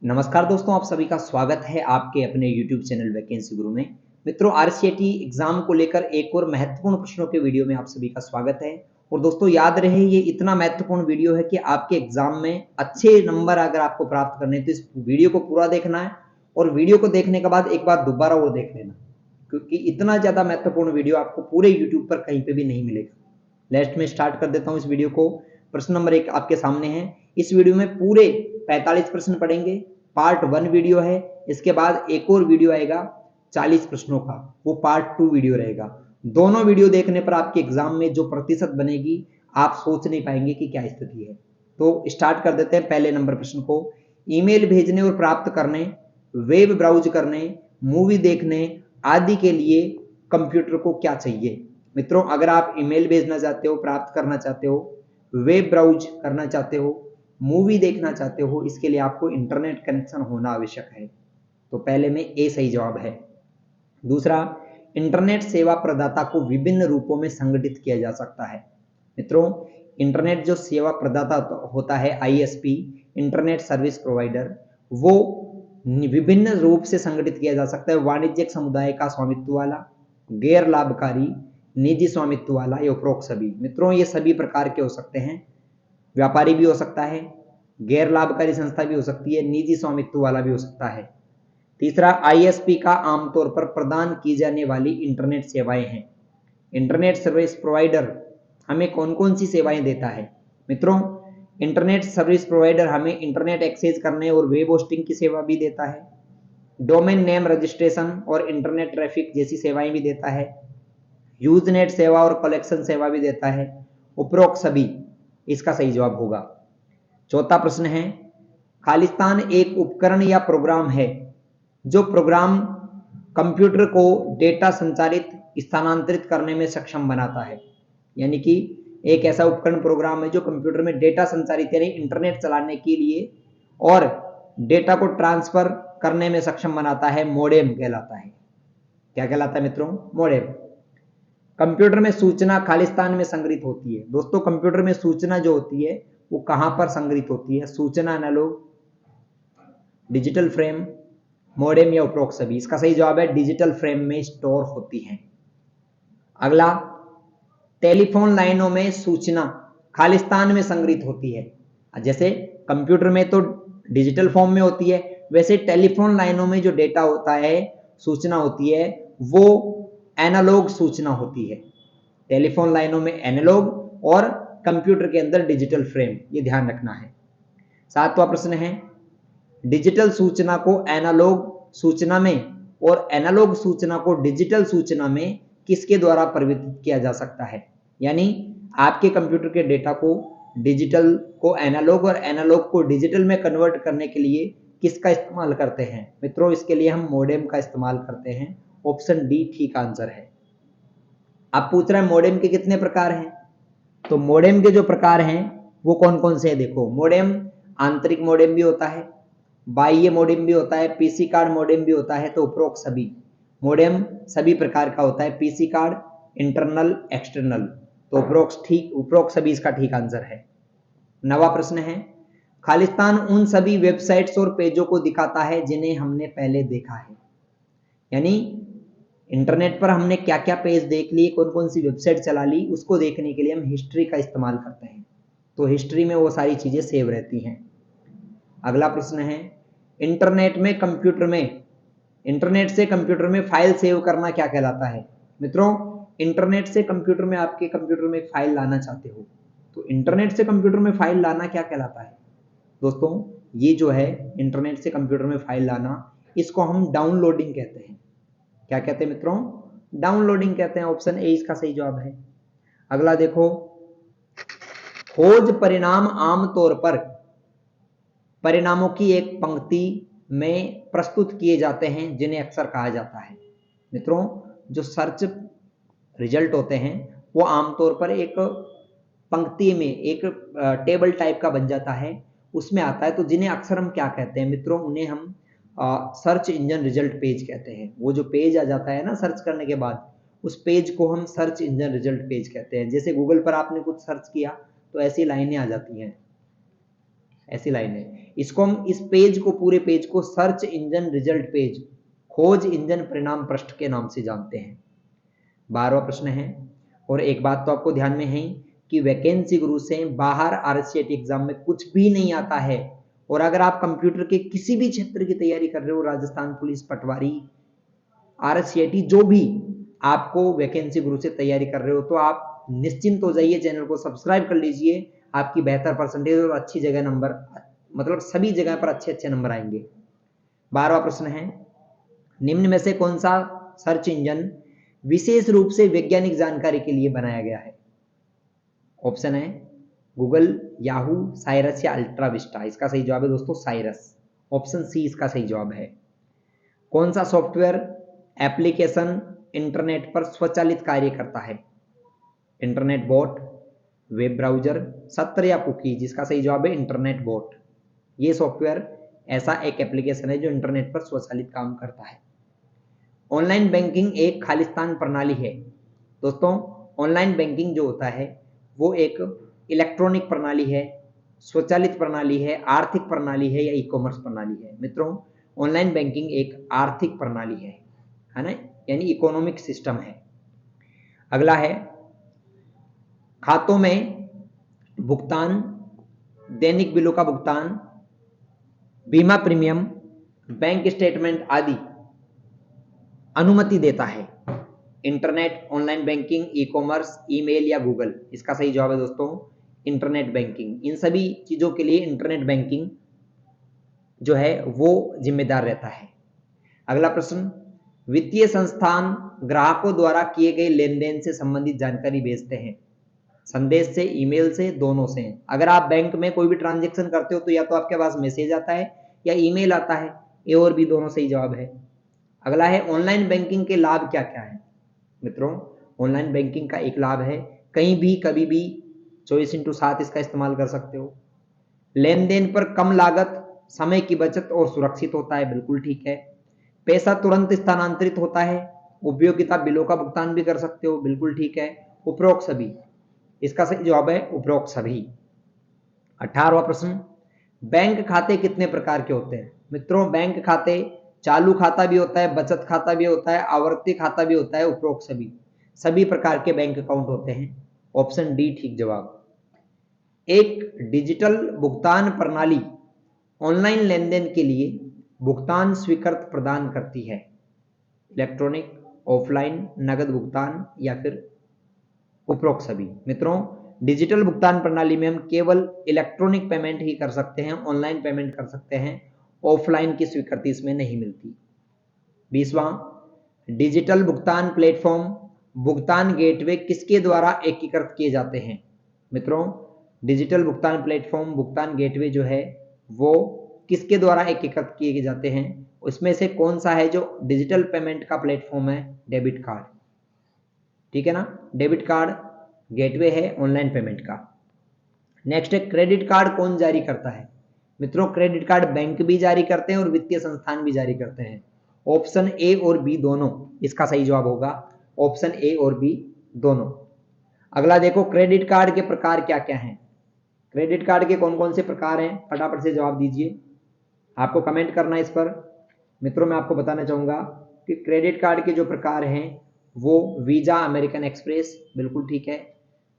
नमस्कार दोस्तों, आप सभी का स्वागत है आपके अपने YouTube चैनल वैकेंसी गुरु में। मित्रों, आरसीईटी एग्जाम को लेकर एक और महत्वपूर्ण प्रश्नों के वीडियो में आप सभी का स्वागत है। और दोस्तों याद रहे, ये इतना महत्वपूर्ण वीडियो है कि आपके एग्जाम में अच्छे नंबर अगर आपको प्राप्त करने तो इस वीडियो को पूरा देखना है और वीडियो को देखने के बाद एक बार दोबारा वो देख लेना, क्योंकि इतना ज्यादा महत्वपूर्ण वीडियो आपको पूरे यूट्यूब पर कहीं पे भी नहीं मिलेगा। लास्ट में स्टार्ट कर देता हूँ इस वीडियो को। प्रश्न नंबर 1 आपके सामने है। इस वीडियो में पूरे 45 प्रश्न पढ़ेंगे। पार्ट 1 वीडियो है। इसके बाद एक और वीडियो आएगा 40 प्रश्नों का, वो पार्ट 2 वीडियो रहेगा। दोनों वीडियो देखने पर आपके एग्जाम में जो प्रतिशत बनेगी आप सोच नहीं पाएंगे कि क्या स्थिति है। तो स्टार्ट कर देते हैं पहले नंबर प्रश्न को। ईमेल भेजने और प्राप्त करने, वेब ब्राउज करने, मूवी देखने आदि के लिए कंप्यूटर को क्या चाहिए? मित्रों, अगर आप ईमेल भेजना चाहते हो, प्राप्त करना चाहते हो, वेब ब्राउज करना चाहते हो, मूवी देखना चाहते हो, इसके लिए आपको इंटरनेट कनेक्शन होना आवश्यक है। तो पहले में ए सही जवाब है। दूसरा, इंटरनेट सेवा प्रदाता को विभिन्न रूपों में संगठित किया जा सकता है। मित्रों, इंटरनेट जो सेवा प्रदाता होता है, आईएसपी, इंटरनेट सर्विस प्रोवाइडर, वो विभिन्न रूप से संगठित किया जा सकता है। वाणिज्यिक समुदाय का स्वामित्व वाला, गैर लाभकारी, निजी स्वामित्व वाला, या उपरोक्त सभी। मित्रों, ये सभी प्रकार के हो सकते हैं। व्यापारी भी हो सकता है, गैर लाभकारी संस्था भी हो सकती है, निजी स्वामित्व वाला भी हो सकता है। तीसरा, आईएसपी का आमतौर पर प्रदान की जाने वाली इंटरनेट सेवाएं हैं। इंटरनेट सर्विस प्रोवाइडर हमें कौन कौन सी सेवाएं देता है? मित्रों, इंटरनेट सर्विस प्रोवाइडर हमें इंटरनेट एक्सेस करने और वेब होस्टिंग की सेवा भी देता है, डोमेन नेम रजिस्ट्रेशन और इंटरनेट ट्रैफिक जैसी सेवाएं भी देता है, यूजनेट सेवा और कलेक्शन सेवा भी देता है। उपरोक्त सभी इसका सही जवाब होगा। चौथा प्रश्न है, खालिस्तान एक उपकरण या प्रोग्राम है जो प्रोग्राम कंप्यूटर को डेटा संचारित स्थानांतरित करने में सक्षम बनाता है। यानी कि एक ऐसा उपकरण प्रोग्राम है जो कंप्यूटर में डेटा संचारित यानी इंटरनेट चलाने के लिए और डेटा को ट्रांसफर करने में सक्षम बनाता है। मोडेम कहलाता है। क्या कहलाता है मित्रों? मोडेम। कंप्यूटर में सूचना खालिस्तान में संग्रहित होती है। दोस्तों, कंप्यूटर में सूचना जो होती है वो कहां पर संग्रहित होती है? सूचना एनालॉग, डिजिटल फ्रेम, मोडेम या उपरोक्त सभी। इसका सही जवाब है डिजिटल फ्रेम में स्टोर होती है। अगला, टेलीफोन लाइनों में सूचना खालिस्तान में संग्रहित होती है। जैसे कंप्यूटर में तो डिजिटल फॉर्म में होती है, वैसे टेलीफोन लाइनों में जो डेटा होता है, सूचना होती है, वो एनालॉग सूचना होती है। टेलीफोन लाइनों में एनालॉग और कंप्यूटर के अंदर डिजिटल फ्रेम, ये ध्यान रखना है। 7वां प्रश्न है, डिजिटल सूचना को एनालॉग सूचना में और एनालॉग सूचना को डिजिटल सूचना में किसके द्वारा परिवर्तित किया जा सकता है? यानी आपके कंप्यूटर के डेटा को डिजिटल को एनालॉग और एनालॉग को डिजिटल में कन्वर्ट करने के लिए किसका इस्तेमाल करते हैं? मित्रों, इसके लिए हम मोडेम का इस्तेमाल करते हैं। ऑप्शन डी ठीक आंसर है। अब पूछ रहा है मोडेम के कितने प्रकार हैं? तो मोडेम के जो प्रकार हैं वो कौन कौन से हैं? देखो, मोडेम आंतरिक मोडेम भी होता है, बाह्य मोडेम भी होता है, पीसी कार्ड मोडेम भी होता है। तो उपरोक्त सभी मोडेम सभी प्रकार का होता है, पीसी कार्ड, इंटरनल, एक्सटर्नल। तो उपरोक्त सभी इसका ठीक आंसर है। 9वां प्रश्न है, खालिस्तान उन सभी वेबसाइट्स और पेजों को दिखाता है जिन्हें हमने पहले देखा है। यानी इंटरनेट पर हमने क्या क्या पेज देख लिए, कौन कौन सी वेबसाइट चला ली, उसको देखने के लिए हम हिस्ट्री का इस्तेमाल करते हैं। तो हिस्ट्री में वो सारी चीजें सेव रहती हैं। अगला प्रश्न है, इंटरनेट से कंप्यूटर में फाइल सेव करना क्या कहलाता है? मित्रों, इंटरनेट से कंप्यूटर में आपके कंप्यूटर में एक फाइल लाना चाहते हो, तो इंटरनेट से कंप्यूटर में फाइल लाना क्या कहलाता है? दोस्तों, ये जो है इंटरनेट से कंप्यूटर में फाइल लाना, इसको हम डाउनलोडिंग कहते हैं। क्या कहते हैं मित्रों? डाउनलोडिंग कहते हैं। ऑप्शन ए इसका सही जवाब है। अगला देखो, खोज परिणाम आमतौर पर परिणामों की एक पंक्ति में प्रस्तुत किए जाते हैं जिन्हें अक्सर कहा जाता है। मित्रों, जो सर्च रिजल्ट होते हैं वो आमतौर पर एक पंक्ति में एक टेबल टाइप का बन जाता है, उसमें आता है। तो जिन्हें अक्सर हम क्या कहते हैं मित्रों? उन्हें हम सर्च इंजन रिजल्ट पेज कहते हैं। वो जो पेज आ जाता है ना सर्च करने के बाद, उस पेज को हम सर्च इंजन रिजल्ट पेज कहते हैं। जैसे गूगल पर आपने कुछ सर्च किया तो ऐसी लाइनें आ जाती हैं। ऐसी लाइन है। इसको हम इस पेज को, पूरे पेज को सर्च इंजन रिजल्ट पेज, खोज इंजन परिणाम पृष्ठ के नाम से जानते हैं। 12वां प्रश्न है, और एक बात तो आपको ध्यान में है कि वैकेंसी गुरु से बाहर आरसीईटी एग्जाम में कुछ भी नहीं आता है। और अगर आप कंप्यूटर के किसी भी क्षेत्र की तैयारी कर रहे हो, राजस्थान पुलिस, पटवारी, आरसीईटी, जो भी आपको वैकेंसी गुरु से तैयारी कर रहे हो, तो आप निश्चिंत हो जाइए, चैनल को सब्सक्राइब कर लीजिए। आपकी बेहतर परसेंटेज और अच्छी जगह नंबर, मतलब सभी जगह पर अच्छे अच्छे नंबर आएंगे। 12वां प्रश्न है, निम्न में से कौन सा सर्च इंजन विशेष रूप से वैज्ञानिक जानकारी के लिए बनाया गया है? ऑप्शन है गूगल, याहू, साइरस या अल्ट्रा विस्टा। इसका सही जवाब है दोस्तों साइरस। ऑप्शन सी इसका सही जवाब है। कौन सा सॉफ्टवेयर एप्लीकेशन इंटरनेट पर स्वचालित कार्य करता है? इंटरनेट बोट, वेब ब्राउजर, सत्र या कुकी। जिसका सही जवाब है इंटरनेट बोट। ये सॉफ्टवेयर ऐसा एक एप्लीकेशन है जो इंटरनेट पर स्वचालित काम करता है। ऑनलाइन बैंकिंग एक खालिस्तान प्रणाली है। दोस्तों, ऑनलाइन बैंकिंग जो होता है वो एक इलेक्ट्रॉनिक प्रणाली है, स्वचालित प्रणाली है, आर्थिक प्रणाली है या ई कॉमर्स प्रणाली है? मित्रों, ऑनलाइन बैंकिंग एक आर्थिक प्रणाली है ना, यानी इकोनॉमिक सिस्टम है। अगला है, खातों में भुगतान, दैनिक बिलों का भुगतान, बीमा प्रीमियम, बैंक स्टेटमेंट आदि अनुमति देता है internet, online banking, e commerce, email या गूगल? इसका सही जवाब है दोस्तों इंटरनेट बैंकिंग। इन सभी चीजों के लिए इंटरनेट बैंकिंग जो है वो जिम्मेदार रहता है। अगला प्रश्न, वित्तीय संस्थान ग्राहकों द्वारा किए गए लेन देन से संबंधित जानकारी भेजते हैं, संदेश से, ईमेल से, दोनों से? अगर आप बैंक में कोई भी ट्रांजेक्शन करते हो तो या तो आपके पास मैसेज आता है या ईमेल आता है, ए और बी दोनों सही जवाब है। अगला है, ऑनलाइन बैंकिंग के लाभ क्या क्या है? मित्रों, ऑनलाइन बैंकिंग का एक लाभ है कहीं भी कभी भी 24/7 इसका इस्तेमाल कर सकते हो। लेन देन पर कम लागत, समय की बचत और सुरक्षित होता है, बिल्कुल ठीक है। पैसा तुरंत स्थानांतरित होता है, उपयोगिता बिलों का भुगतान भी कर सकते हो, बिल्कुल ठीक है। उपरोक्त सभी, इसका सही जवाब है उपरोक्त सभी। 18वां प्रश्न, बैंक खाते कितने प्रकार के होते हैं? मित्रों, बैंक खाते चालू खाता भी होता है, बचत खाता भी होता है, आवर्ती खाता भी होता है, उपरोक्त सभी प्रकार के बैंक अकाउंट होते हैं। ऑप्शन डी ठीक जवाब। एक डिजिटल भुगतान प्रणाली ऑनलाइन लेनदेन के लिए भुगतान स्वीकृत प्रदान करती है, इलेक्ट्रॉनिक, ऑफलाइन, नगद भुगतान या फिर उपरोक्त सभी? मित्रों, डिजिटल भुगतान प्रणाली में हम केवल इलेक्ट्रॉनिक पेमेंट ही कर सकते हैं, ऑनलाइन पेमेंट कर सकते हैं, ऑफलाइन की स्वीकृति इसमें नहीं मिलती। 20वां, डिजिटल भुगतान प्लेटफॉर्म, भुगतान गेटवे किसके द्वारा एकीकृत किए जाते हैं? मित्रों, डिजिटल भुगतान प्लेटफॉर्म, भुगतान गेटवे जो है वो किसके द्वारा एकीकृत किए जाते हैं? उसमें से कौन सा है जो डिजिटल पेमेंट का प्लेटफॉर्म है? डेबिट कार्ड, ठीक है ना, डेबिट कार्ड गेटवे है ऑनलाइन पेमेंट का। नेक्स्ट है, क्रेडिट कार्ड कौन जारी करता है? मित्रों, क्रेडिट कार्ड बैंक भी जारी करते हैं और वित्तीय संस्थान भी जारी करते हैं। ऑप्शन ए और बी दोनों इसका सही जवाब होगा, ऑप्शन ए और बी दोनों। अगला देखो, क्रेडिट कार्ड के प्रकार क्या क्या हैं? क्रेडिट कार्ड के कौन कौन से प्रकार हैं, फटाफट से जवाब दीजिए, आपको कमेंट करना है इस पर। मित्रों, मैं आपको बताना चाहूंगा कि क्रेडिट कार्ड के जो प्रकार हैं वो वीजा, अमेरिकन एक्सप्रेस, बिल्कुल ठीक है,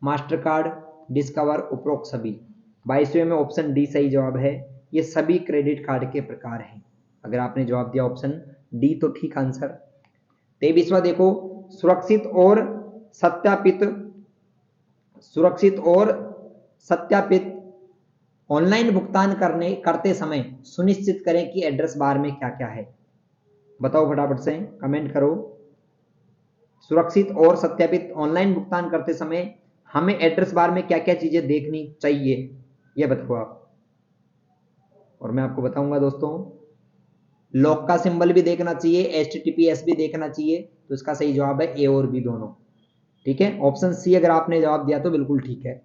मास्टर कार्ड, डिस्कवर, उपरोक्त सभी। 22वें में ऑप्शन डी सही जवाब है, ये सभी क्रेडिट कार्ड के प्रकार हैं। अगर आपने जवाब दिया ऑप्शन डी तो ठीक आंसर। 23वां देखो, सुरक्षित और सत्यापित ऑनलाइन भुगतान करते समय सुनिश्चित करें कि एड्रेस बार में क्या क्या है? बताओ फटाफट से, कमेंट करो। सुरक्षित और सत्यापित ऑनलाइन भुगतान करते समय हमें एड्रेस बार में क्या क्या चीजें देखनी चाहिए, ये बताओ आप। और मैं आपको बताऊंगा दोस्तों, लॉक का सिंबल भी देखना चाहिए, HTTPS भी देखना चाहिए, तो इसका सही जवाब है ए और बी दोनों, ठीक है। ऑप्शन सी अगर आपने जवाब दिया तो बिल्कुल ठीक है।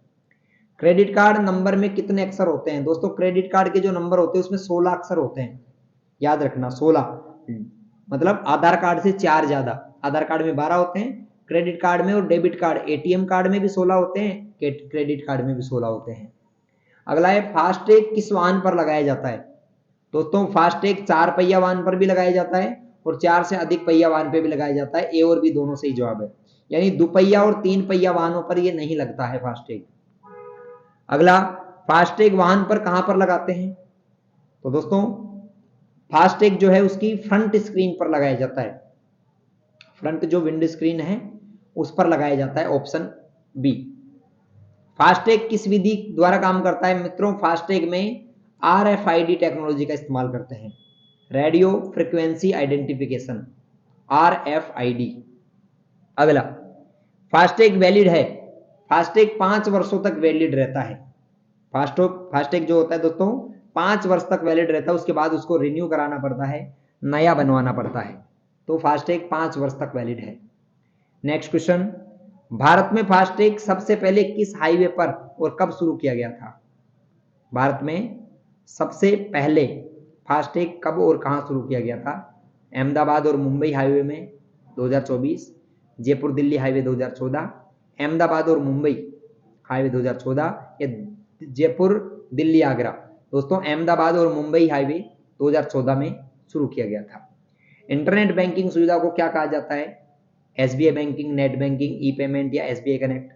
क्रेडिट कार्ड नंबर में कितने अक्षर होते हैं? दोस्तों, क्रेडिट कार्ड के जो नंबर होते हैं उसमें 16 अक्षर होते हैं, याद रखना 16, मतलब आधार कार्ड से 4 ज्यादा। आधार कार्ड में 12 होते हैं, क्रेडिट कार्ड में और डेबिट कार्ड, ATM कार्ड में भी 16 होते हैं, क्रेडिट कार्ड में भी 16 होते हैं। अगला है फास्टैग किस वाहन पर लगाया जाता है? दोस्तों फास्टैग 4 पहिया वाहन पर भी लगाया जाता है और 4 से अधिक पहिया वाहन पे भी लगाया जाता है। ए और बी दोनों सही जवाब है, यानी दुपहिया और 3 पहिया वाहनों पर ये नहीं लगता है फास्टैग। अगला, फास्टैग वाहन पर कहां पर लगाते हैं? तो दोस्तों फास्टैग जो है उसकी फ्रंट स्क्रीन पर लगाया जाता है, फ्रंट जो विंड स्क्रीन है उस पर लगाया जाता है, ऑप्शन बी। फास्टैग किस विधि द्वारा काम करता है? मित्रों फास्टैग में RFID टेक्नोलॉजी का इस्तेमाल करते हैं, रेडियो फ्रीक्वेंसी आइडेंटिफिकेशन, RFID। अगला, फास्टैग वैलिड है? फास्टैग 5 वर्षों तक वैलिड रहता है। फास्टैग जो होता है दोस्तों 5 वर्ष तक वैलिड रहता है, उसके बाद उसको रिन्यू कराना पड़ता है, नया बनवाना पड़ता है। तो फास्टैग 5 वर्ष तक वैलिड है। नेक्स्ट क्वेश्चन, भारत में फास्टैग सबसे पहले किस हाईवे पर और कब शुरू किया गया था? भारत में सबसे पहले फास्टैग कब और कहां शुरू किया गया था? अहमदाबाद और मुंबई हाईवे में 2024, जयपुर दिल्ली हाईवे 2014, अहमदाबाद और मुंबई हाईवे 2014 या जयपुर दिल्ली आगरा? दोस्तों अहमदाबाद और मुंबई हाईवे 2014 में शुरू किया गया था। इंटरनेट बैंकिंग सुविधा को क्या कहा जाता है? SBI बैंकिंग, नेट बैंकिंग, ई पेमेंट या SBI कनेक्ट?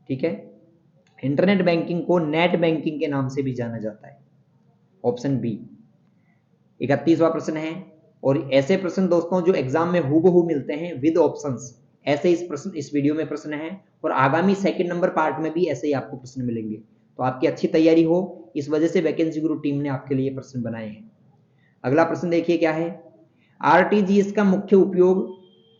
ठीक है, इंटरनेट बैंकिंग को नेट बैंकिंग के नाम से भी जाना जाता है, ऑप्शन बी। 31वां प्रश्न है, और ऐसे प्रश्न दोस्तों जो एग्जाम में हूबहू मिलते हैं विद ऑप्शंस, ऐसे इस वीडियो में प्रश्न है, और आगामी सेकंड नंबर पार्ट में भी ऐसे ही आपको प्रश्न मिलेंगे। तो आपकी अच्छी तैयारी हो, इस वजह से वैकेंसी गुरु टीम ने आपके लिए प्रश्न बनाए हैं। अगला प्रश्न देखिए क्या है, RTGS का मुख्य उपयोग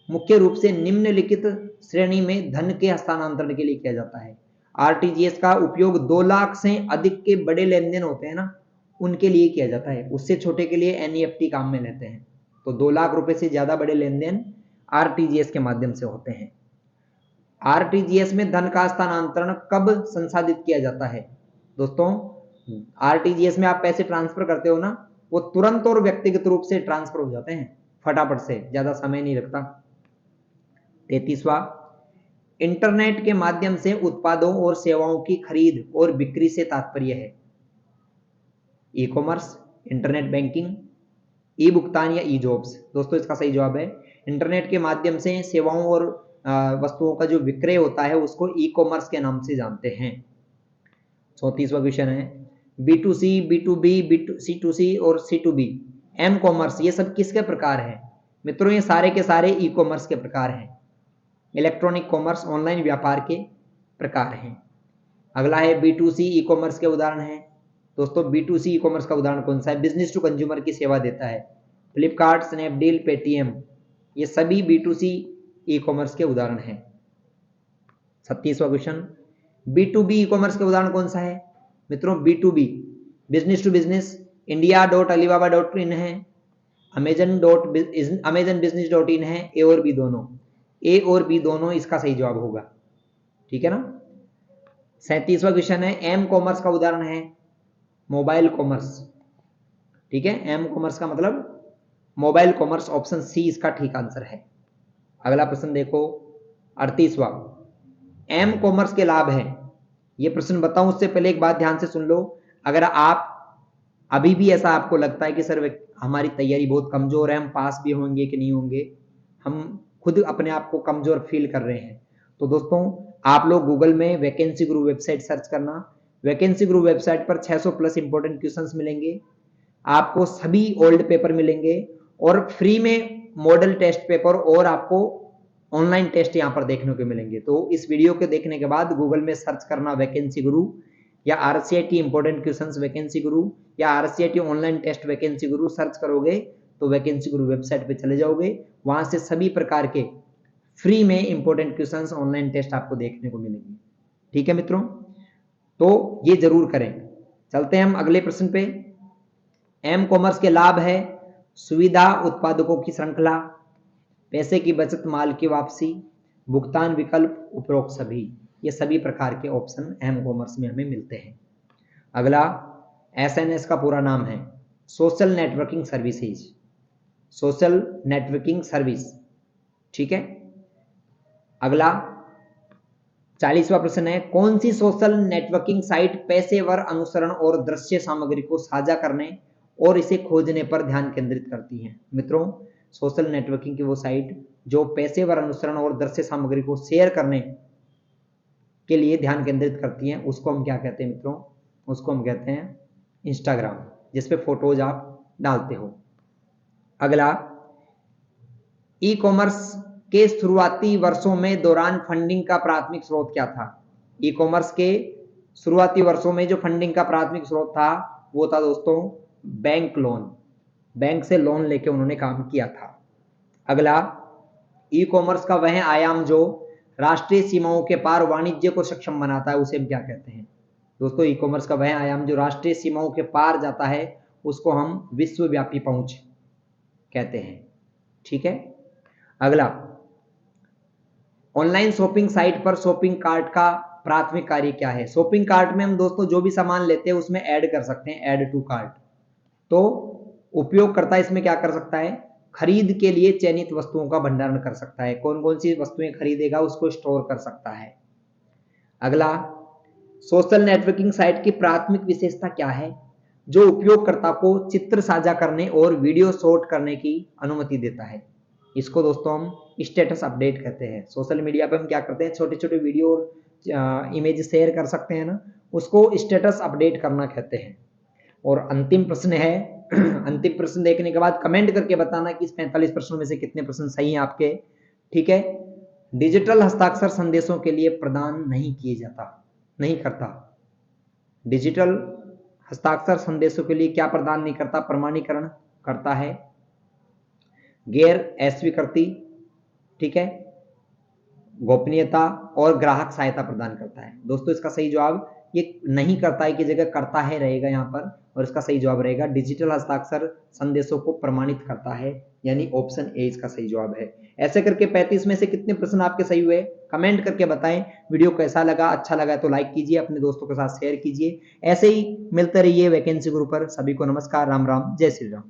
मुख्य रूप से निम्नलिखित श्रेणी में धन के हस्तांतरण के लिए किया जाता है। RTGS का उपयोग 2 लाख से अधिक के बड़े लेन देन होते हैं ना, उनके लिए किया जाता है, उससे छोटे के लिए NEFT काम में लेते हैं। तो 2 लाख रुपए से ज्यादा बड़े लेन देन RTGS के माध्यम से होते हैं। RTGS में धन का हस्तांतरण कब संसाधित किया जाता है? दोस्तों RTGS में आप पैसे ट्रांसफर करते हो ना, वो तुरंत और व्यक्तिगत रूप से ट्रांसफर हो जाते हैं, फटाफट से, ज्यादा समय नहीं लगता। 33वां, इंटरनेट के माध्यम से उत्पादों और सेवाओं की खरीद और बिक्री से तात्पर्य है? ई कॉमर्स, इंटरनेट बैंकिंग, ई भुगतान या ई जॉब्स? दोस्तों इसका सही जवाब है इंटरनेट के माध्यम से सेवाओं और वस्तुओं का जो विक्रय होता है उसको ई कॉमर्स के नाम से जानते हैं। 34वां क्वेश्चन है, B2C, B2B, C2C और C2B, एम कॉमर्स, ये सब किसके प्रकार हैं? मित्रों ये सारे के सारे ई कॉमर्स के प्रकार हैं, इलेक्ट्रॉनिक कॉमर्स, ऑनलाइन व्यापार के प्रकार हैं। अगला है B2C ई कॉमर्स के उदाहरण हैं। दोस्तों B2C ई कॉमर्स का उदाहरण कौन सा है? बिजनेस टू कंज्यूमर की सेवा देता है, फ्लिपकार्ट, स्नैपडील, पेटीएम, ये सभी B2C ई कॉमर्स के उदाहरण हैं। 37वां क्वेश्चन, B2B ई कॉमर्स के उदाहरण कौन सा है? मित्रों B2B, business to business, india.alibaba.in है, amazon.business.in है, ए और बी दोनों, ए और बी दोनों इसका सही जवाब होगा, ठीक है ना। 37वां क्वेश्चन है, एम कॉमर्स का उदाहरण है मोबाइल कॉमर्स, ठीक है, एम कॉमर्स का मतलब मोबाइल कॉमर्स, ऑप्शन सी इसका ठीक आंसर है। अगला प्रश्न देखो 38वां, एम कॉमर्स के लाभ हैं, ये प्रश्न बताऊं उससे पहले एक बात ध्यान से सुन लो। अगर आप अभी भी ऐसा आपको लगता है कि सर हमारी तैयारी बहुत कमजोर है, हम पास भी होंगे कि नहीं होंगे, हम खुद अपने आप को कमजोर फील कर रहे हैं, तो दोस्तों आप लोग गूगल में वैकेंसी गुरु वेबसाइट सर्च करना। वैकेंसी गुरु वेबसाइट पर 600 प्लस इंपॉर्टेंट क्वेश्चंस मिलेंगे, आपको सभी ओल्ड पेपर मिलेंगे और फ्री में मॉडल टेस्ट पेपर और आपको ऑनलाइन टेस्ट यहां पर देखने को मिलेंगे। तो इस वीडियो को देखने के बाद गूगल में सर्च करना वैकेंसी गुरु या RCIT इंपॉर्टेंट क्वेश्चंस वैकेंसी गुरु या RCIT ऑनलाइन टेस्ट वैकेंसी गुरु सर्च करोगे तो वैकेंसी गुरु वेबसाइट पे चले जाओगे, वहां से सभी प्रकार के फ्री में इंपॉर्टेंट क्वेश्चंस ऑनलाइन टेस्ट आपको देखने को मिलेंगे, ठीक है मित्रों, तो ये जरूर करें। चलते हैं हम अगले प्रश्न पे। एम कॉमर्स के लाभ है सुविधा, उत्पादकों की श्रृंखला, पैसे की बचत, माल की वापसी, भुगतान विकल्प, उपरोक्त सभी, ये सभी प्रकार के ऑप्शन एम कॉमर्स में हमें मिलते हैं। अगला SNS का पूरा नाम है social networking services, social networking service, ठीक है। अगला 40वां प्रश्न है, कौन सी सोशल नेटवर्किंग साइट पेशेवर अनुसरण और दृश्य सामग्री को साझा करने और इसे खोजने पर ध्यान केंद्रित करती है? मित्रों, सोशल नेटवर्किंग की वो साइट जो पेशेवर अनुसरण और दृश्य सामग्री को शेयर करने के लिए ध्यान केंद्रित करती हैं, उसको हम क्या कहते हैं मित्रों? उसको हम कहते हैं इंस्टाग्राम, जिसपे फोटोज आप डालते हो। अगला, ई कॉमर्स के शुरुआती वर्षों में दौरान फंडिंग का प्राथमिक स्रोत क्या था? ई कॉमर्स के शुरुआती वर्षों में जो फंडिंग का प्राथमिक स्रोत था वो था दोस्तों बैंक लोन। बैंक से लोन लेके उन्होंने काम किया था। अगला, ई कॉमर्स का वह आयाम जो राष्ट्रीय सीमाओं के पार वाणिज्य को सक्षम बनाता है, उसे हम क्या कहते हैं? दोस्तों, ई कॉमर्स का वह आयाम जो राष्ट्रीय सीमाओं के पार जाता है उसको हम विश्वव्यापी पहुंच कहते हैं। ठीक है। अगला, ऑनलाइन शॉपिंग साइट पर शॉपिंग कार्ट का प्राथमिक कार्य क्या है? शॉपिंग कार्ट में हम दोस्तों जो भी सामान लेते हैं उसमें ऐड कर सकते हैं, ऐड टू कार्ट। तो उपयोगकर्ता इसमें क्या कर सकता है? खरीद के लिए चयनित वस्तुओं का भंडारण कर सकता है। कौन कौन सी वस्तुएं खरीदेगा उसको स्टोर कर सकता है। अगला, सोशल नेटवर्किंग साइट की प्राथमिक विशेषता क्या है? जो उपयोगकर्ता को चित्र साझा करने और वीडियो शॉट करने की अनुमति देता है। इसको दोस्तों हम स्टेटस अपडेट कहते हैं। सोशल मीडिया पे हम क्या करते हैं, छोटे छोटे वीडियो और इमेज शेयर कर सकते हैं ना, उसको स्टेटस अपडेट करना कहते हैं। और अंतिम प्रश्न है, अंतिम प्रश्न देखने के बाद कमेंट करके बताना कि इस 45 प्रश्नों में से कितने प्रश्न सही हैं आपके। ठीक है। डिजिटल हस्ताक्षर संदेशों के लिए प्रदान नहीं किए जाता, नहीं करता। डिजिटल हस्ताक्षर संदेशों के लिए क्या प्रदान नहीं करता? प्रमाणीकरण करता है, गैर अस्वीकृति, ठीक है, गोपनीयता और ग्राहक सहायता प्रदान करता है। दोस्तों, इसका सही जवाब ये नहीं करता है की जगह करता है रहेगा यहाँ पर, और इसका सही जवाब रहेगा डिजिटल हस्ताक्षर संदेशों को प्रमाणित करता है, यानी ऑप्शन ए इसका सही जवाब है। ऐसे करके 35 में से कितने प्रश्न आपके सही हुए कमेंट करके बताएं। वीडियो कैसा लगा, अच्छा लगा तो लाइक कीजिए, अपने दोस्तों के साथ शेयर कीजिए। ऐसे ही मिलते रहिए वैकेंसी गुरु पर। सभी को नमस्कार, राम राम, जय श्री राम।